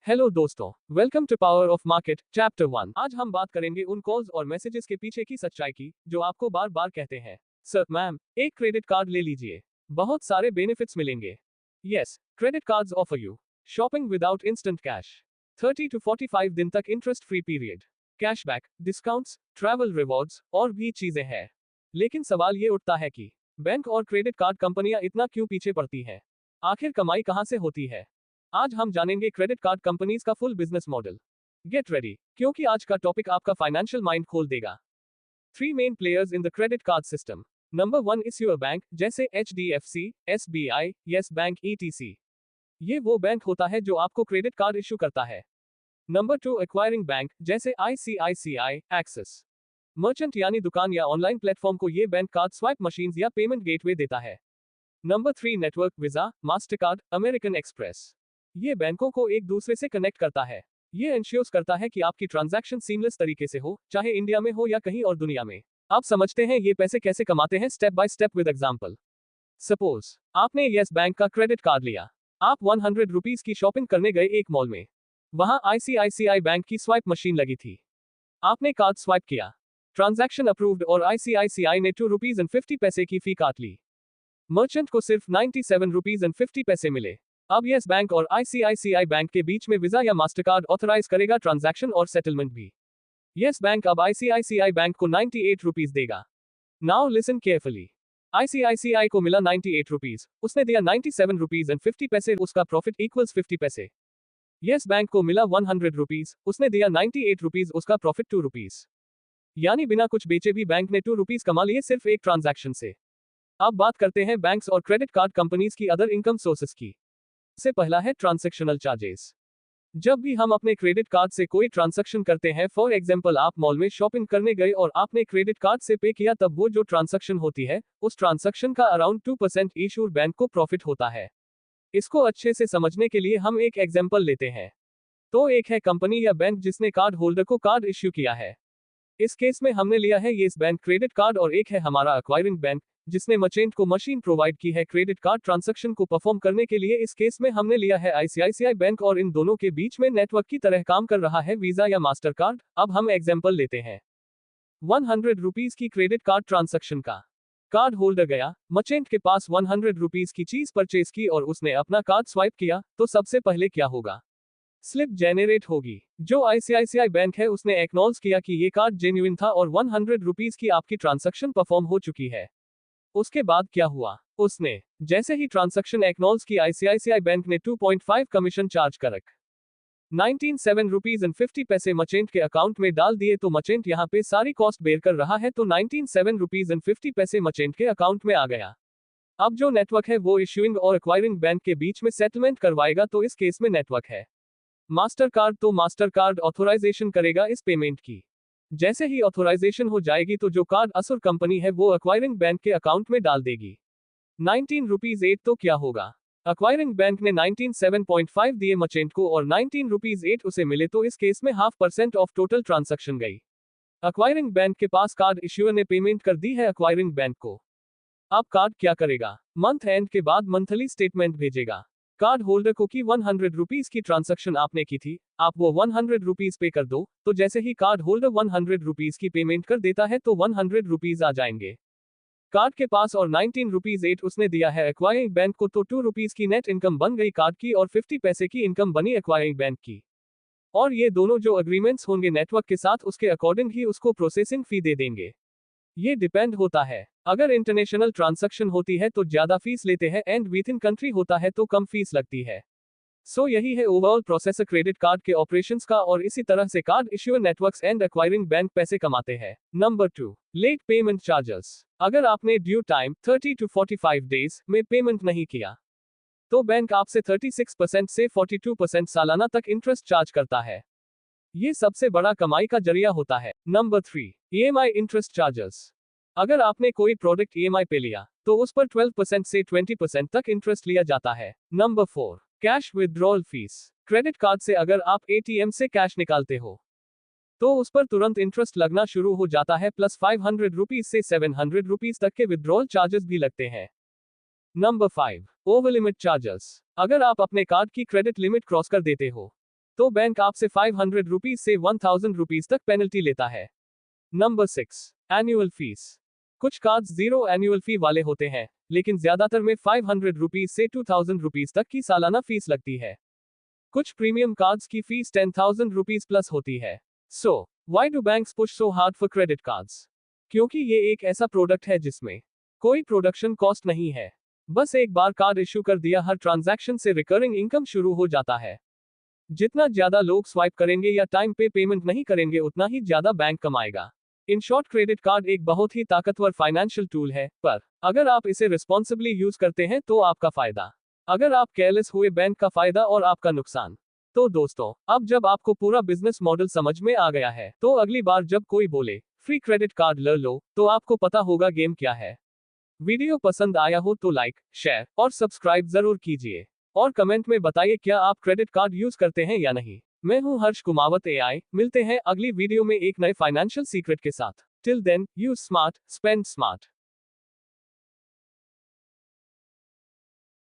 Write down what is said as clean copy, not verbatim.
Hello दोस्तों, welcome to power of market chapter 1। आज हम बात करेंगे उन कॉल्स और मैसेजेस के पीछे की सच्चाई की जो आपको बार बार कहते हैं, सर मैम एक क्रेडिट कार्ड ले लीजिए, बहुत सारे बेनिफिट्स मिलेंगे। Yes, credit cards offer you shopping without instant cash, 30 to 45 दिन तक interest free period, cashback, discounts, travel rewards और भी चीजें हैं। लेकिन सवाल ये उठता है कि बैंक और क्रेडिट कार्ड कंपनियां इतना क्यों पीछे पड़ती हैं? आखिर कमाई कहां से होती है? आज हम जानेंगे क्रेडिट कार्ड कंपनीज का full business model. Get ready, क्योंकि आज का टॉपिक आपका फाइनेंशियल माइंड खोल देगा। 3 main players in the credit card system. Number 1 issuer bank, जैसे HDFC, SBI, yes bank ETC। ये वो बैंक होता है जो आपको क्रेडिट कार्ड इशू करता है। नंबर 2 एक्वायरिंग बैंक, जैसे ICICI, एक्सिस। मर्चेंट यानी दुकान या ऑनलाइन प्लेटफॉर्म को ये बैंक कार्ड स्वाइप मशीन्स या पेमेंट गेटवे देता है। नंबर 3 नेटवर्क, विजा, मास्टरकार्ड, अमेरिकन एक्सप्रेस। ये बैंकों को एक दूसरे से कनेक्ट करता है। ये इंश्योर्स करता है कि आपकी ट्रांजैक्शन सीमलेस तरीके से हो, चाहे इंडिया में हो या कहीं और दुनिया में। आप समझते हैं ये पैसे कैसे कमाते हैं? Step by step with example. Suppose आपने येस बैंक का क्रेडिट कार्ड लिया। आप 100 रुपीज की शॉपिंग करने गए एक मॉल में। वहां ICICI बैंक की स्वाइप मशीन लगी थी। आपने कार्ड स्वाइप किया, ट्रांजैक्शन अप्रूव्ड और ICICI ने 2 रुपीज एंड 50 पैसे की फी काट ली। मर्चेंट को सिर्फ 97 रुपीज एंड 50 पैसे मिले। अब येस बैंक और ICICI बैंक के बीच में विजा या मास्टरकार्ड ऑथराइज करेगा ट्रांजैक्शन और सेटलमेंट भी। येस बैंक अब ICICI बैंक को 98 रुपीज देगा। Now listen carefully. ICICI को मिला 98 रुपीज, उसने दिया 97 रुपीज एंड 50 पैसे, उसका प्रॉफिट इक्वल्स 50 पैसे। येस बैंक को मिला 100 रुपीज, उसने दिया 98 रुपीज, उसका प्रॉफिट 2 रुपीज। यानी बिना कुछ बेचे भी बैंक ने 2 रुपीज कमा लिए सिर्फ एक ट्रांजैक्शन से। अब बात करते हैं बैंक्स और क्रेडिट कार्ड कंपनीज की अदर इनकम सोर्सेस की। से पहला है ट्रांजैक्शनल चार्जेस। जब भी हम अपने क्रेडिट कार्ड से कोई ट्रांजैक्शन करते हैं, फॉर एग्जांपल आप मॉल में शॉपिंग करने गए और आपने क्रेडिट कार्ड से पे किया, तब वो जो ट्रांजैक्शन होती है, उस ट्रांजैक्शन का अराउंड 2% इशूर बैंक को प्रॉफिट होता है। इसको अच्छे से समझने के लिए हम एक एग्जांपल लेते हैं। तो एक है कंपनी या बैंक जिसने कार्ड होल्डर को कार्ड इश्यू किया है। इस केस में हमने लिया है येस बैंक क्रेडिट कार्ड, और एक है हमारा एक्वायरिंग बैंक जिसने मर्चेंट को मशीन प्रोवाइड की है क्रेडिट कार्ड ट्रांजैक्शन को परफॉर्म करने के लिए। इस केस में हमने लिया है ICICI बैंक, और इन दोनों के बीच में नेटवर्क की तरह काम कर रहा है वीजा या मास्टर कार्ड। अब हम एग्जांपल लेते हैं 100 रुपीज की क्रेडिट कार्ड ट्रांजैक्शन का। कार्ड होल्डर गया, मर्चेंट के पास 100 रुपीज की चीज परचेज की और उसने अपना कार्ड स्वाइप किया। तो सबसे पहले क्या होगा? स्लिप जेनरेट होगी। जो ICICI बैंक है उसने एक्नॉलेज किया कि ये कार्ड जेन्युइन था और 100 रुपीज की आपकी ट्रांजैक्शन परफॉर्म हो चुकी है। उसके बाद क्या हुआ? उसने जैसे ही ट्रांजैक्शन एक्नॉलेज की, ICICI बैंक ने 2.5 कमीशन चार्ज कर 97 रुपीज एंड 50 पैसे मर्चेंट के अकाउंट में डाल दिए। तो मर्चेंट यहाँ पे सारी कॉस्ट बेयर कर रहा है, तो 97 रुपीज एंड 50 पैसे मर्चेंट के अकाउंट में आ गया। अब जो नेटवर्क है वो इश्यूइंग और एक्वायरिंग बैंक के बीच में सेटलमेंट करवाएगा। तो इस केस में नेटवर्क है मास्टर कार्ड, तो मास्टर कार्ड ऑथोराइजेशन करेगा इस पेमेंट की। जैसे ही ऑथोराइजेशन हो जाएगी तो जो कार्ड असुर कंपनी है वो एक्वायरिंग बैंक के अकाउंट में डाल देगी। 19 रुपीज 8, तो क्या होगा? एक्वायरिंग बैंक ने 97.5 दिए मर्चेंट को और 19 रुपीज 8 उसे मिले, तो इस केस में 0.5% ऑफ टोटल ट्रांजैक्शन गई। एक्वायरिंग बैंक के पास कार्ड इश्यूअर ने पेमेंट कर दी है एक्वायरिंग बैंक को। अब कार्ड क्या करेगा? मंथ एंड के बाद मंथली स्टेटमेंट भेजेगा कार्ड होल्डर को कि 100 रुपीज की ट्रांजैक्शन आपने की थी, आप वो 100 रुपीज पे कर दो। तो जैसे ही कार्ड होल्डर 100 रुपीज की पेमेंट कर देता है तो 100 रुपीज आ जाएंगे कार्ड के पास, और 19 रुपीज 8 उसने दिया है एक्वायरिंग बैंक को। तो 2 रुपीज की नेट इनकम बन गई कार्ड की और 50 पैसे की इनकम बनी एक्वायरिंग बैंक की। और ये दोनों जो अग्रीमेंट्स होंगे नेटवर्क के साथ, उसके अकॉर्डिंग ही उसको प्रोसेसिंग फी दे देंगे। ये डिपेंड होता है, अगर इंटरनेशनल ट्रांजैक्शन होती है तो ज्यादा फीस लेते हैं, एंड विद इन कंट्री होता है तो कम फीस लगती है। सो यही है ओवरऑल प्रोसेसर क्रेडिट कार्ड के ऑपरेशंस का, और इसी तरह से card issuer networks and acquiring bank पैसे कमाते हैं। Number 2 late payment charges. अगर आपने ड्यू टाइम 30 to 45 डेज में पेमेंट नहीं किया तो बैंक आपसे 36% से 42% सालाना तक इंटरेस्ट चार्ज करता है। ये सबसे बड़ा कमाई का जरिया होता है। Number 3 EMI interest charges. अगर आपने कोई प्रोडक्ट EMI पे लिया तो उस पर 12% से 20% तक इंटरेस्ट लिया जाता है। Number 4 cash withdrawal fees. Credit card से अगर आप ATM से कैश निकालते हो तो उस पर तुरंत इंटरेस्ट लगना शुरू हो जाता है, प्लस 500 रुपीज से 700 रुपीज तक के विथड्रॉल चार्जेस भी लगते हैं। Number 5 over limit charges. अगर आप अपने कार्ड की क्रेडिट लिमिट क्रॉस कर देते हो तो बैंक आपसे 500 रुपीज से 1000 रुपीज तक पेनल्टी लेता है। Number 6, annual fees. कुछ कार्ड्स 0 एनुअल फी वाले होते हैं, लेकिन ज्यादातर में 500 रुपीज से 2000 रुपीज तक की सालाना फीस लगती है। कुछ प्रीमियम कार्ड्स की फीस 10,000 रुपीज प्लस होती है। So why do banks push so hard for credit cards? क्योंकि ये एक ऐसा प्रोडक्ट है जिसमें कोई प्रोडक्शन कॉस्ट नहीं है। बस एक बार कार्ड इश्यू कर दिया, हर ट्रांजैक्शन से रिकरिंग इनकम शुरू हो जाता है। जितना ज्यादा लोग स्वाइप करेंगे या टाइम पे पेमेंट नहीं करेंगे, उतना ही ज्यादा बैंक कमाएगा। इन शॉर्ट, क्रेडिट कार्ड एक बहुत ही ताकतवर फाइनेंशियल टूल है, पर अगर आप इसे रिस्पॉन्सिबली यूज करते हैं तो आपका फायदा। अगर आप केयरलेस हुए, बैंक का फायदा और आपका नुकसान। तो दोस्तों, अब जब आपको पूरा बिजनेस मॉडल समझ में आ गया है, तो अगली बार जब कोई बोले फ्री क्रेडिट कार्ड ले लो, तो आपको पता होगा गेम क्या है। वीडियो पसंद आया हो तो लाइक, शेयर और सब्सक्राइब जरूर कीजिए, और कमेंट में बताइए क्या आप क्रेडिट कार्ड यूज करते हैं या नहीं। मैं हूं हर्ष कुमावत AI। मिलते हैं अगली वीडियो में एक नए फाइनेंशियल सीक्रेट के साथ। Till then, use smart, spend smart.